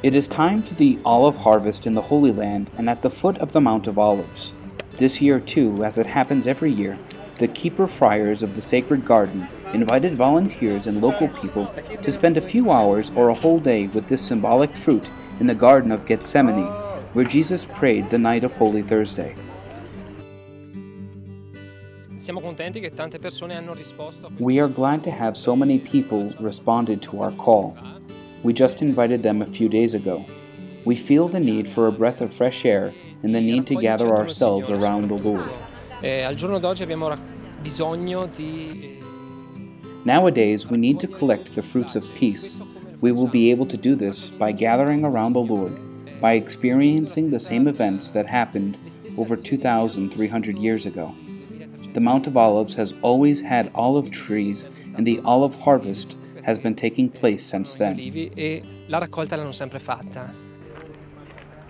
It is time for the olive harvest in the Holy Land and at the foot of the Mount of Olives. This year too, as it happens every year, the keeper friars of the sacred garden invited volunteers and local people to spend a few hours or a whole day with this symbolic fruit in the Garden of Gethsemane, where Jesus prayed the night of Holy Thursday. We are glad to have so many people responded to our call. We just invited them a few days ago. We feel the need for a breath of fresh air and the need to gather ourselves around the Lord. Nowadays, we need to collect the fruits of peace. We will be able to do this by gathering around the Lord, by experiencing the same events that happened over 2,300 years ago. The Mount of Olives has always had olive trees, and the olive harvest has been taking place since then.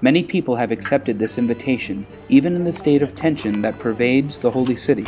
Many people have accepted this invitation, even in the state of tension that pervades the holy city.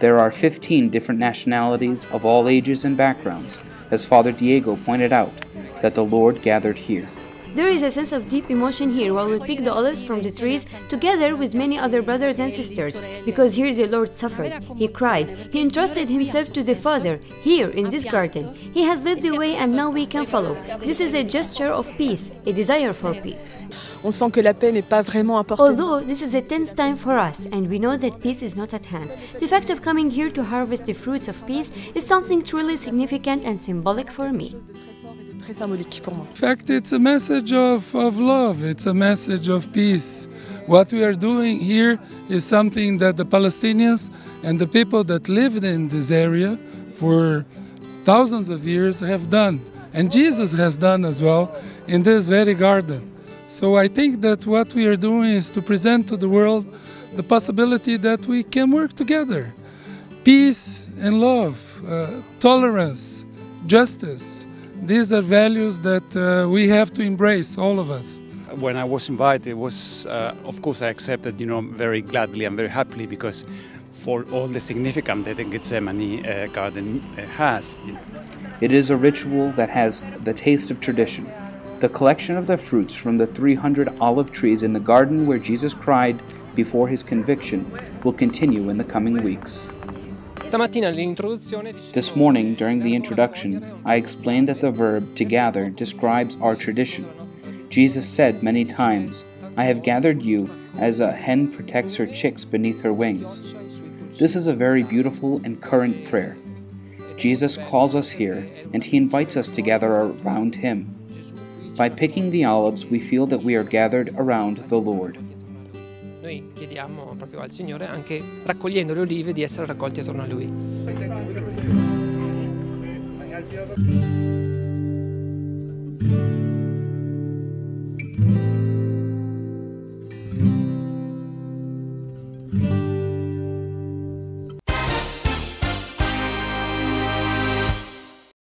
There are 15 different nationalities of all ages and backgrounds, as Father Diego pointed out, that the Lord gathered here. There is a sense of deep emotion here while we pick the olives from the trees together with many other brothers and sisters, because here the Lord suffered, He cried, He entrusted Himself to the Father, here in this garden. He has led the way and now we can follow. This is a gesture of peace, a desire for peace. On sent que la paix n'est pas vraiment importante. Although this is a tense time for us and we know that peace is not at hand, the fact of coming here to harvest the fruits of peace is something truly significant and symbolic for me. In fact, it's a message of love, it's a message of peace. What we are doing here is something that the Palestinians and the people that lived in this area for thousands of years have done. And Jesus has done as well in this very garden. So I think that what we are doing is to present to the world the possibility that we can work together. Peace and love, tolerance, justice. These are values that we have to embrace, all of us. When I was invited, of course I accepted, very gladly and very happily, because for all the significance that the Gethsemane garden has. It is a ritual that has the taste of tradition. The collection of the fruits from the 300 olive trees in the garden where Jesus cried before his conviction will continue in the coming weeks. This morning, during the introduction, I explained that the verb to gather describes our tradition. Jesus said many times, I have gathered you as a hen protects her chicks beneath her wings. This is a very beautiful and current prayer. Jesus calls us here, and he invites us to gather around him. By picking the olives, we feel that we are gathered around the Lord. Noi chiediamo proprio al Signore, anche raccogliendo le olive, di essere raccolti attorno a Lui.